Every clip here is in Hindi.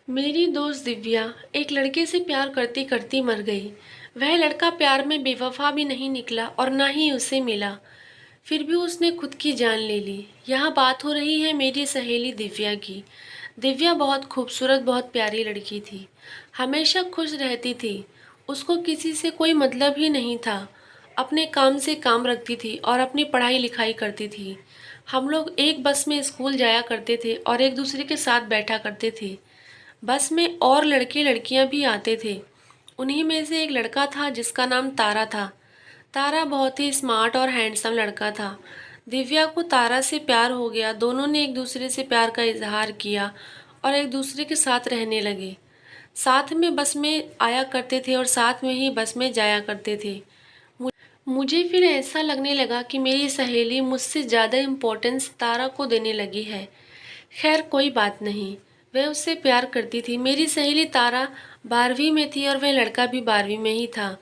मेरी दोस्त दिव्या एक लड़के से प्यार करती करती मर गई। वह लड़का प्यार में बेवफा भी नहीं निकला और ना ही उसे मिला। फिर भी उसने खुद की जान ले ली। यहाँ बात हो रही है मेरी सहेली दिव्या की। दिव्या बहुत खूबसूरत, बहुत प्यारी लड़की थी। हमेशा खुश रहती थी। उसको किसी से कोई मतलब ही नहीं था। अपने काम से काम रखती थी और अपनी पढ़ाई लिखाई करती थी। हम लोग एक बस में स्कूल जाया करते थे और एक दूसरे के साथ बैठा करते थे। बस में और लड़के लड़कियां भी आते थे। उन्हीं में से एक लड़का था जिसका नाम तारा था। तारा बहुत ही स्मार्ट और हैंडसम लड़का था। दिव्या को तारा से प्यार हो गया। दोनों ने एक दूसरे से प्यार का इजहार किया और एक दूसरे के साथ रहने लगे। साथ में बस में आया करते थे और साथ में ही बस में जाया करते थे। मुझे फिर ऐसा लगने लगा कि मेरी सहेली मुझसे ज़्यादा इम्पोर्टेंस तारा को देने लगी है। खैर कोई बात नहीं। वह उससे प्यार करती थी। मेरी सहेली तारा 12वीं में थी और वह लड़का भी 12वीं में ही था।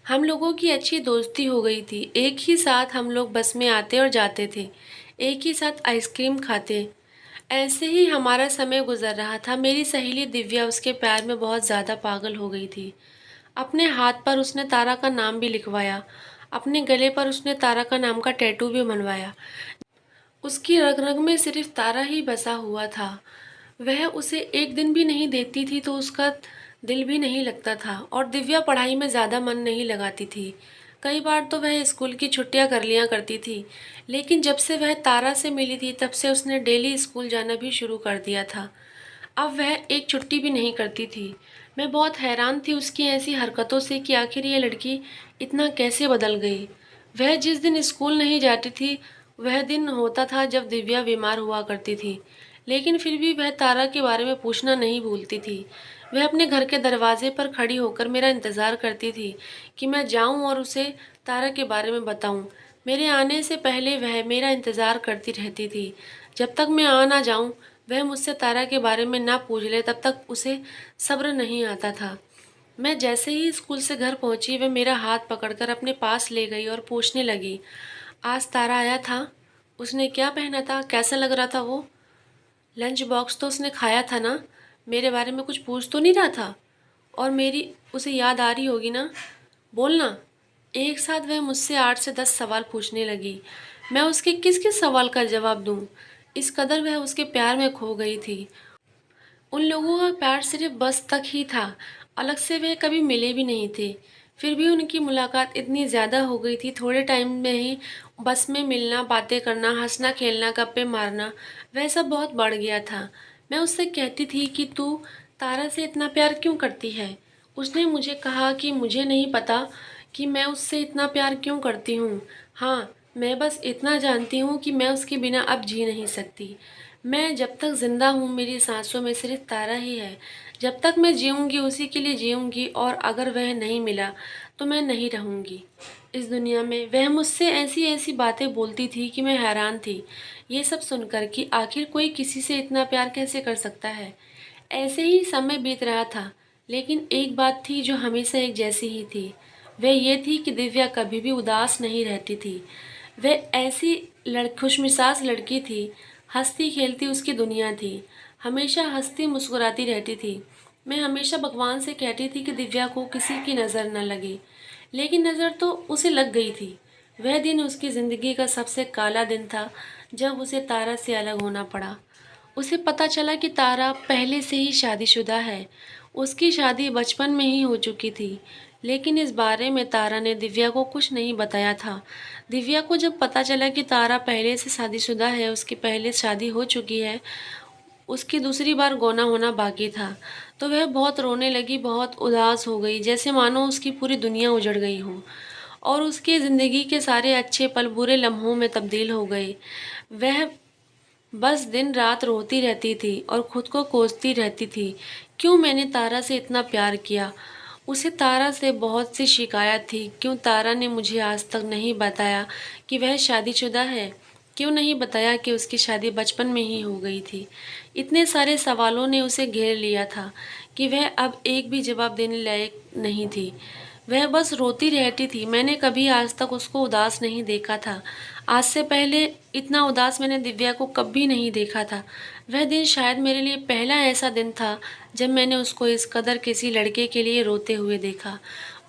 हम लोगों की अच्छी दोस्ती हो गई थी। एक ही साथ हम लोग बस में आते और जाते थे। एक ही साथ आइसक्रीम खाते। ऐसे ही हमारा समय गुजर रहा था। मेरी सहेली दिव्या उसके प्यार में बहुत ज़्यादा पागल हो गई थी। अपने हाथ पर उसने तारा का नाम भी लिखवाया। अपने गले पर उसने तारा का नाम का टैटू भी बनवाया। उसकी रग रग में सिर्फ तारा ही बसा हुआ था। वह उसे एक दिन भी नहीं देखती थी तो उसका दिल भी नहीं लगता था और दिव्या पढ़ाई में ज़्यादा मन नहीं लगाती थी। कई बार तो वह स्कूल की छुट्टियां कर लिया करती थी। लेकिन जब से वह तारा से मिली थी तब से उसने डेली स्कूल जाना भी शुरू कर दिया था। अब वह एक छुट्टी भी नहीं करती थी। मैं बहुत हैरान थी उसकी ऐसी हरकतों से कि आखिर ये लड़की इतना कैसे बदल गई। वह जिस दिन स्कूल नहीं जाती थी वह दिन होता था जब दिव्या बीमार हुआ करती थी। लेकिन फिर भी वह तारा के बारे में पूछना नहीं भूलती थी। वह अपने घर के दरवाजे पर खड़ी होकर मेरा इंतज़ार करती थी कि मैं जाऊं और उसे तारा के बारे में बताऊं। मेरे आने से पहले वह मेरा इंतज़ार करती रहती थी। जब तक मैं आ ना जाऊं वह मुझसे तारा के बारे में ना पूछ ले तब तक उसे सब्र नहीं आता था। मैं जैसे ही स्कूल से घर पहुंची वह मेरा हाथ पकड़कर अपने पास ले गई और पूछने लगी, आज तारा आया था? उसने क्या पहना था? कैसा लग रहा था वो? लंच बॉक्स तो उसने खाया था ना? मेरे बारे में कुछ पूछ तो नहीं रहा था? और मेरी उसे याद आ रही होगी ना? बोलना। एक साथ वह मुझसे 8 से 10 सवाल पूछने लगी। मैं उसके किस किस सवाल का जवाब दूं? इस कदर वह उसके प्यार में खो गई थी। उन लोगों का प्यार सिर्फ बस तक ही था। अलग से वे कभी मिले भी नहीं थे। फिर भी उनकी मुलाकात इतनी ज़्यादा हो गई थी, थोड़े टाइम में ही बस में मिलना, बातें करना, हंसना खेलना, गप्पे मारना, वह सब बहुत बढ़ गया था। मैं उससे कहती थी कि तू तारा से इतना प्यार क्यों करती है? उसने मुझे कहा कि मुझे नहीं पता कि मैं उससे इतना प्यार क्यों करती हूँ। हाँ, मैं बस इतना जानती हूँ कि मैं उसके बिना अब जी नहीं सकती। मैं जब तक जिंदा हूँ मेरी सांसों में सिर्फ तारा ही है। जब तक मैं जीऊँगी उसी के लिए जीऊँगी और अगर वह नहीं मिला तो मैं नहीं रहूँगी इस दुनिया में। वह मुझसे ऐसी ऐसी बातें बोलती थी कि मैं हैरान थी ये सब सुनकर कि आखिर कोई किसी से इतना प्यार कैसे कर सकता है। ऐसे ही समय बीत रहा था। लेकिन एक बात थी जो हमेशा एक जैसी ही थी। वह ये थी कि दिव्या कभी भी उदास नहीं रहती थी। वह ऐसी खुशमिजाज लड़की थी। हंसती खेलती उसकी दुनिया थी। हमेशा हंसती मुस्कुराती रहती थी। मैं हमेशा भगवान से कहती थी कि दिव्या को किसी की नज़र न लगे। लेकिन नज़र तो उसे लग गई थी। वह दिन उसकी ज़िंदगी का सबसे काला दिन था जब उसे तारा से अलग होना पड़ा। उसे पता चला कि तारा पहले से ही शादीशुदा है। उसकी शादी बचपन में ही हो चुकी थी। लेकिन इस बारे में तारा ने दिव्या को कुछ नहीं बताया था। दिव्या को जब पता चला कि तारा पहले से शादीशुदा है, उसकी पहले शादी हो चुकी है, उसकी दूसरी बार गौना होना बाकी था, तो वह बहुत रोने लगी, बहुत उदास हो गई, जैसे मानो उसकी पूरी दुनिया उजड़ गई हो और उसकी ज़िंदगी के सारे अच्छे पल बुरे लम्हों में तब्दील हो गए। वह बस दिन रात रोती रहती थी और खुद को कोसती रहती थी, क्यों मैंने तारा से इतना प्यार किया। उसे तारा से बहुत सी शिकायत थी, क्यों तारा ने मुझे आज तक नहीं बताया कि वह शादीशुदा है, क्यों नहीं बताया कि उसकी शादी बचपन में ही हो गई थी। इतने सारे सवालों ने उसे घेर लिया था कि वह अब एक भी जवाब देने लायक नहीं थी। वह बस रोती रहती थी। मैंने कभी आज तक उसको उदास नहीं देखा था। आज से पहले इतना उदास मैंने दिव्या को कभी नहीं देखा था। वह दिन शायद मेरे लिए पहला ऐसा दिन था जब मैंने उसको इस कदर किसी लड़के के लिए रोते हुए देखा।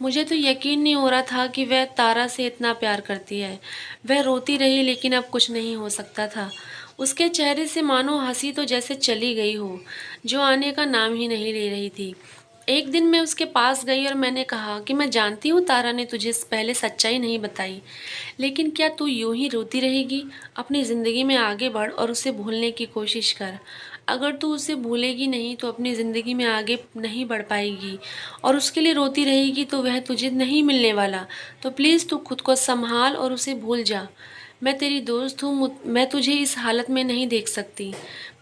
मुझे तो यकीन नहीं हो रहा था कि वह तारा से इतना प्यार करती है। वह रोती रही लेकिन अब कुछ नहीं हो सकता था। उसके चेहरे से मानो हंसी तो जैसे चली गई हो, जो आने का नाम ही नहीं ले रही थी। एक दिन मैं उसके पास गई और मैंने कहा कि मैं जानती हूँ तारा ने तुझे पहले सच्चाई नहीं बताई, लेकिन क्या तू यूं ही रोती रहेगी? अपनी ज़िंदगी में आगे बढ़ और उसे भूलने की कोशिश कर। अगर तू उसे भूलेगी नहीं तो अपनी ज़िंदगी में आगे नहीं बढ़ पाएगी, और उसके लिए रोती रहेगी तो वह तुझे नहीं मिलने वाला। तो प्लीज़ तू खुद को संभाल और उसे भूल जा। मैं तेरी दोस्त हूँ, मैं तुझे इस हालत में नहीं देख सकती।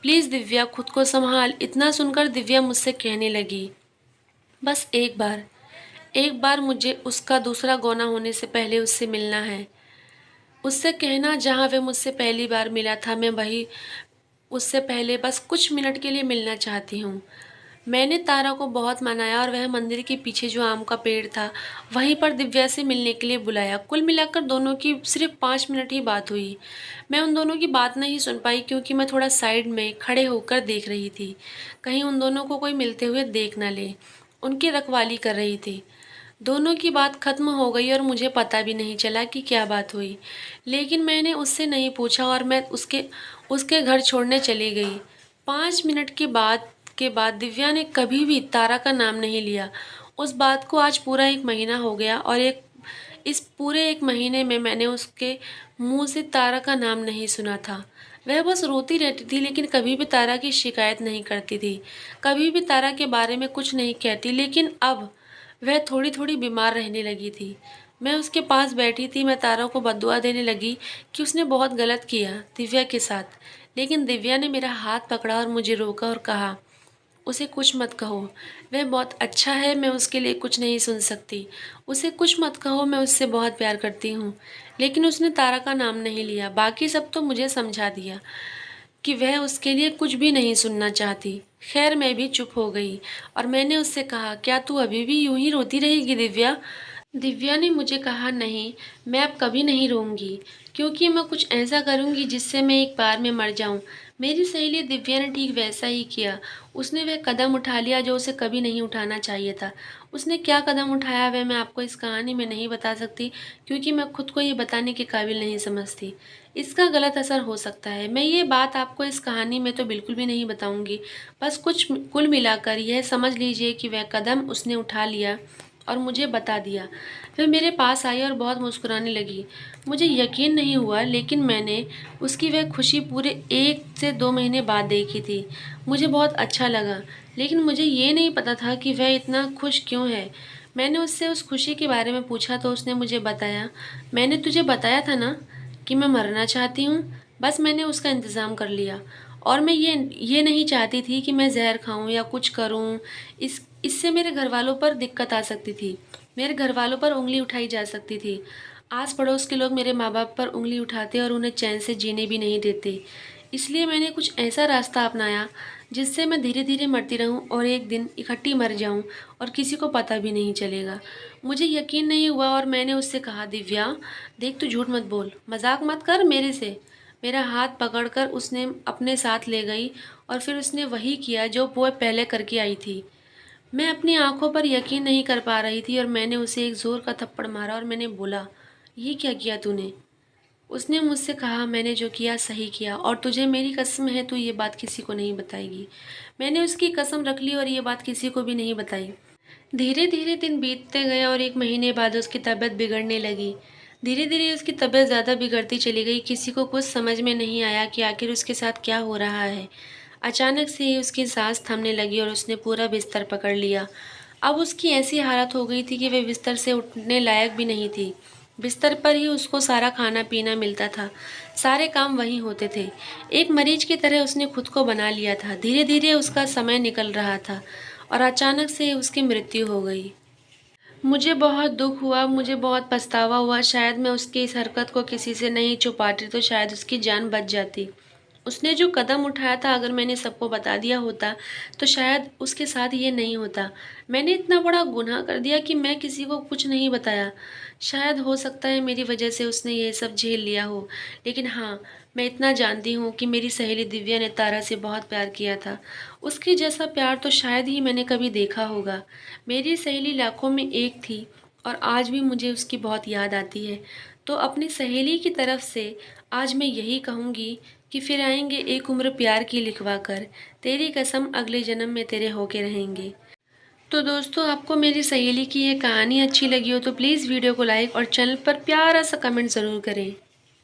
प्लीज़ दिव्या, खुद को संभाल। इतना सुनकर दिव्या मुझसे कहने लगी, बस एक बार मुझे उसका दूसरा गौना होने से पहले उससे मिलना है। उससे कहना जहाँ वह मुझसे पहली बार मिला था, मैं वही उससे पहले बस कुछ मिनट के लिए मिलना चाहती हूँ। मैंने तारा को बहुत मनाया और वह मंदिर के पीछे जो आम का पेड़ था, वहीं पर दिव्या से मिलने के लिए बुलाया। कुल मिलाकर दोनों की सिर्फ 5 मिनट ही बात हुई। मैं उन दोनों की बात नहीं सुन पाई क्योंकि मैं थोड़ा साइड में खड़े होकर देख रही थी, कहीं उन दोनों को कोई मिलते हुए देख ना ले। उनकी रखवाली कर रही थी। दोनों की बात खत्म हो गई और मुझे पता भी नहीं चला कि क्या बात हुई। लेकिन मैंने उससे नहीं पूछा और मैं उसके उसके घर छोड़ने चली गई। 5 मिनट के बाद दिव्या ने कभी भी तारा का नाम नहीं लिया। उस बात को आज पूरा 1 महीना हो गया और इस पूरे 1 महीने में मैंने उसके मुंह से तारा का नाम नहीं सुना था। वह बस रोती रहती थी लेकिन कभी भी तारा की शिकायत नहीं करती थी, कभी भी तारा के बारे में कुछ नहीं कहती। लेकिन अब वह थोड़ी थोड़ी बीमार रहने लगी थी। मैं उसके पास बैठी थी। मैं तारा को बद्दुआ देने लगी कि उसने बहुत गलत किया दिव्या के साथ। लेकिन दिव्या ने मेरा हाथ पकड़ा और मुझे रोका और कहा, उसे कुछ मत कहो, वह बहुत अच्छा है, मैं उसके लिए कुछ नहीं सुन सकती। उसे कुछ मत कहो, मैं उससे बहुत प्यार करती हूँ। लेकिन उसने तारा का नाम नहीं लिया। बाकी सब तो मुझे समझा दिया कि वह उसके लिए कुछ भी नहीं सुनना चाहती। खैर मैं भी चुप हो गई और मैंने उससे कहा, क्या तू अभी भी यूं ही रोती रहेगी दिव्या? दिव्या ने मुझे कहा, नहीं, मैं अब कभी नहीं रोऊंगी, क्योंकि मैं कुछ ऐसा करूंगी जिससे मैं एक बार में मर जाऊं। मेरी सहेली दिव्या ने ठीक वैसा ही किया। उसने वह कदम उठा लिया जो उसे कभी नहीं उठाना चाहिए था। उसने क्या कदम उठाया वह मैं आपको इस कहानी में नहीं बता सकती, क्योंकि मैं खुद को ये बताने के काबिल नहीं समझती। इसका गलत असर हो सकता है। मैं ये बात आपको इस कहानी में तो बिल्कुल भी नहीं बताऊंगी। बस कुल मिलाकर यह समझ लीजिए कि वह कदम उसने उठा लिया और मुझे बता दिया। वह मेरे पास आई और बहुत मुस्कुराने लगी। मुझे यकीन नहीं हुआ, लेकिन मैंने उसकी वह खुशी पूरे 1 से 2 महीने बाद देखी थी। मुझे बहुत अच्छा लगा, लेकिन मुझे ये नहीं पता था कि वह इतना खुश क्यों है। मैंने उससे उस खुशी के बारे में पूछा तो उसने मुझे बताया, मैंने तुझे बताया था ना कि मैं मरना चाहती हूँ। बस मैंने उसका इंतज़ाम कर लिया। और मैं ये नहीं चाहती थी कि मैं जहर खाऊं या कुछ करूं। इससे मेरे घर वालों पर दिक्कत आ सकती थी। मेरे घर वालों पर उंगली उठाई जा सकती थी। आस पड़ोस के लोग मेरे माँ बाप पर उंगली उठाते और उन्हें चैन से जीने भी नहीं देते। इसलिए मैंने कुछ ऐसा रास्ता अपनाया जिससे मैं धीरे धीरे मरती रहूं और एक दिन इकट्ठी मर जाऊं और किसी को पता भी नहीं चलेगा। मुझे यकीन नहीं हुआ और मैंने उससे कहा, दिव्या देख, तू झूठ मत बोल, मजाक मत कर मेरे से। मेरा हाथ पकड़कर उसने अपने साथ ले गई और फिर उसने वही किया जो वो पहले करके आई थी। मैं अपनी आंखों पर यकीन नहीं कर पा रही थी और मैंने उसे एक जोर का थप्पड़ मारा और मैंने बोला, ये क्या किया तूने? उसने मुझसे कहा, मैंने जो किया सही किया और तुझे मेरी कसम है तू ये बात किसी को नहीं बताएगी। मैंने उसकी कसम रख ली और ये बात किसी को भी नहीं बताई। धीरे धीरे दिन बीतते गए और 1 महीने बाद उसकी तबीयत बिगड़ने लगी। धीरे धीरे उसकी तबीयत ज़्यादा बिगड़ती चली गई। किसी को कुछ समझ में नहीं आया कि आखिर उसके साथ क्या हो रहा है। अचानक से ही उसकी सांस थमने लगी और उसने पूरा बिस्तर पकड़ लिया। अब उसकी ऐसी हालत हो गई थी कि वह बिस्तर से उठने लायक भी नहीं थी। बिस्तर पर ही उसको सारा खाना पीना मिलता था, सारे काम वहीं होते थे। एक मरीज की तरह उसने खुद को बना लिया था। धीरे धीरे उसका समय निकल रहा था और अचानक से उसकी मृत्यु हो गई। मुझे बहुत दुख हुआ, मुझे बहुत पछतावा हुआ। शायद मैं उसकी इस हरकत को किसी से नहीं छुपाती तो शायद उसकी जान बच जाती। उसने जो कदम उठाया था, अगर मैंने सबको बता दिया होता तो शायद उसके साथ ये नहीं होता। मैंने इतना बड़ा गुनाह कर दिया कि मैं किसी को कुछ नहीं बताया। शायद हो सकता है मेरी वजह से उसने ये सब झेल लिया हो। लेकिन हाँ, मैं इतना जानती हूँ कि मेरी सहेली दिव्या ने तारा से बहुत प्यार किया था। उसके जैसा प्यार तो शायद ही मैंने कभी देखा होगा। मेरी सहेली लाखों में एक थी और आज भी मुझे उसकी बहुत याद आती है। तो अपनी सहेली की तरफ से आज मैं यही कहूँगी कि फिर आएंगे एक उम्र प्यार की लिखवा कर, तेरी कसम अगले जन्म में तेरे होके रहेंगे। तो दोस्तों, आपको मेरी सहेली की ये कहानी अच्छी लगी हो तो प्लीज़ वीडियो को लाइक और चैनल पर प्यारा सा कमेंट ज़रूर करें।